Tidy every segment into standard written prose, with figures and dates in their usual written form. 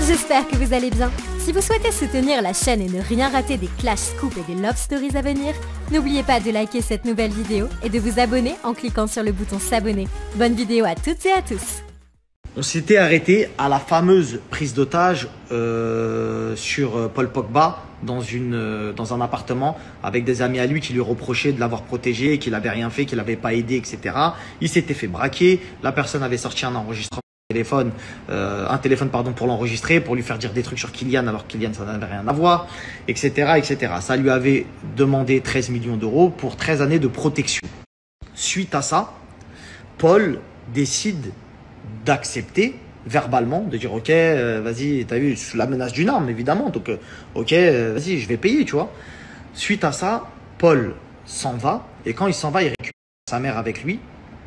J'espère que vous allez bien. Si vous souhaitez soutenir la chaîne et ne rien rater des Clash Scoop et des Love Stories à venir, n'oubliez pas de liker cette nouvelle vidéo et de vous abonner en cliquant sur le bouton s'abonner. Bonne vidéo à toutes et à tous. On s'était arrêté à la fameuse prise d'otage sur Paul Pogba dans un appartement avec des amis à lui qui lui reprochaient de l'avoir protégé, qu'il n'avait rien fait, qu'il n'avait pas aidé, etc. Il s'était fait braquer. La personne avait sorti un enregistrement téléphone pour l'enregistrer, pour lui faire dire des trucs sur Kylian alors que Kylian ça n'avait rien à voir, etc., etc. Ça lui avait demandé 13 millions d'euros pour 13 années de protection. Suite à ça, Paul décide d'accepter verbalement, de dire ok, vas-y, t'as vu, sous la menace d'une arme évidemment, donc ok, vas-y, je vais payer, tu vois. Suite à ça, Paul s'en va, et quand il s'en va, il récupère sa mère avec lui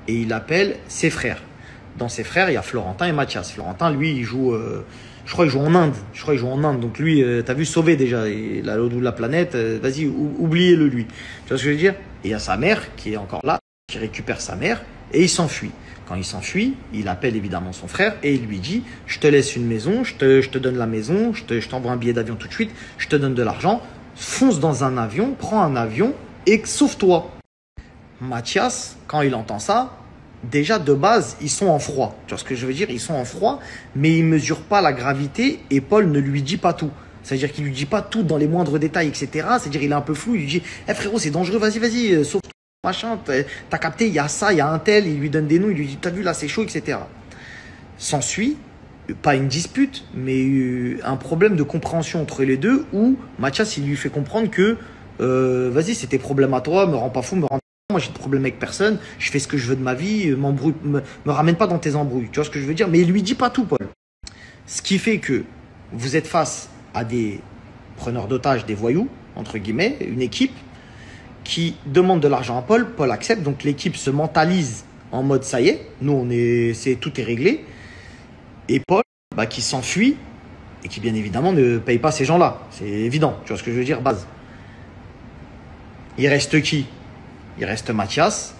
et il appelle ses frères. Dans ses frères, il y a Florentin et Mathias. Florentin, lui, il joue, je crois qu'il joue en Inde. Donc lui, t'as vu, sauvé déjà, il a l'autre bout de la planète, vas-y, oubliez-le lui. Tu vois ce que je veux dire? Et il y a sa mère qui est encore là, qui récupère sa mère et il s'enfuit. Quand il s'enfuit, il appelle évidemment son frère et il lui dit « Je te laisse une maison, je te donne la maison, je t'envoie un billet d'avion tout de suite, je te donne de l'argent, fonce dans un avion, prends un avion et sauve-toi. » Mathias, quand il entend ça, déjà de base, ils sont en froid. Tu vois ce que je veux dire? Ils sont en froid, mais ils ne mesurent pas la gravité et Paul ne lui dit pas tout. C'est-à-dire qu'il ne lui dit pas tout dans les moindres détails, etc. C'est-à-dire qu'il est un peu flou, il lui dit hey, « frérot, c'est dangereux, vas-y, sauve-toi. » Machin, t'as capté, il y a ça, il y a un tel, il lui donne des noms, il lui dit t'as vu là c'est chaud, etc. S'ensuit, pas une dispute, mais un problème de compréhension entre les deux où Mathias il lui fait comprendre que vas-y c'est tes problèmes à toi, me rends pas fou, moi j'ai de problème avec personne, je fais ce que je veux de ma vie, me ramène pas dans tes embrouilles, tu vois ce que je veux dire, mais il lui dit pas tout Paul. Ce qui fait que vous êtes face à des preneurs d'otages, des voyous, entre guillemets, une équipe qui demande de l'argent à Paul, Paul accepte, donc l'équipe se mentalise en mode ça y est, nous tout est réglé, et Paul qui s'enfuit et qui bien évidemment ne paye pas ces gens-là, c'est évident, tu vois ce que je veux dire, base. Il reste qui? Il reste Mathias,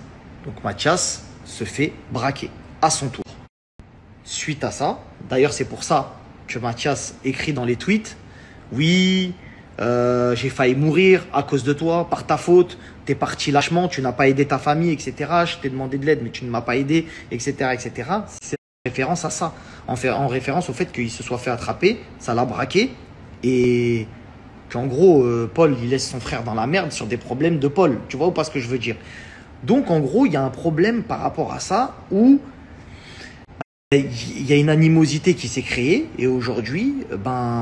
donc Mathias se fait braquer à son tour. Suite à ça, d'ailleurs c'est pour ça que Mathias écrit dans les tweets, oui, j'ai failli mourir à cause de toi, par ta faute, t'es parti lâchement, tu n'as pas aidé ta famille, etc. Je t'ai demandé de l'aide, mais tu ne m'as pas aidé, etc., etc. C'est en référence à ça, en référence au fait qu'il se soit fait attraper, ça l'a braqué, et qu'en gros, Paul, il laisse son frère dans la merde sur des problèmes de Paul. Tu vois ou pas ce que je veux dire? Donc, en gros, il y a un problème par rapport à ça où il y a une animosité qui s'est créée et aujourd'hui,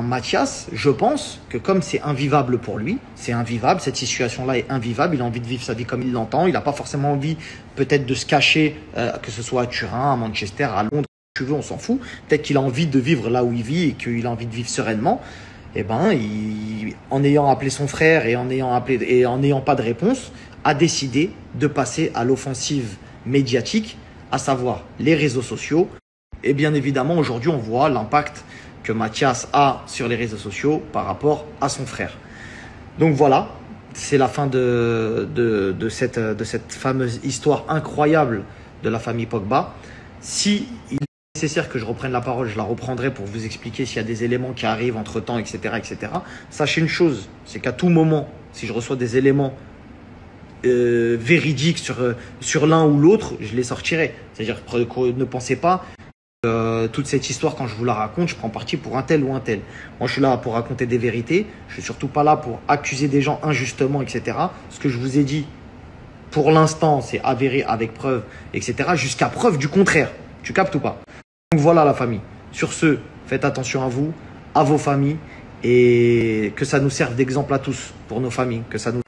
Mathias, je pense que comme c'est invivable pour lui, c'est invivable, cette situation-là est invivable, il a envie de vivre sa vie comme il l'entend, il n'a pas forcément envie peut-être de se cacher, que ce soit à Turin, à Manchester, à Londres, tu veux, on s'en fout. Peut-être qu'il a envie de vivre là où il vit et qu'il a envie de vivre sereinement. Et en ayant appelé son frère et en n'ayant pas de réponse, a décidé de passer à l'offensive médiatique, à savoir les réseaux sociaux. Et bien évidemment, aujourd'hui, on voit l'impact que Mathias a sur les réseaux sociaux par rapport à son frère. Donc voilà, c'est la fin de cette fameuse histoire incroyable de la famille Pogba. Si il est nécessaire que je reprenne la parole, je la reprendrai pour vous expliquer s'il y a des éléments qui arrivent entre-temps, etc., etc. Sachez une chose, c'est qu'à tout moment, si je reçois des éléments véridiques sur l'un ou l'autre, je les sortirai. C'est-à-dire ne pensez pas toute cette histoire, quand je vous la raconte, je prends parti pour un tel ou un tel. Moi, je suis là pour raconter des vérités. Je suis surtout pas là pour accuser des gens injustement, etc. Ce que je vous ai dit, pour l'instant, c'est avéré avec preuve, etc. Jusqu'à preuve du contraire. Tu captes ou pas? Donc voilà la famille. Sur ce, faites attention à vous, à vos familles et que ça nous serve d'exemple à tous pour nos familles. Que ça nous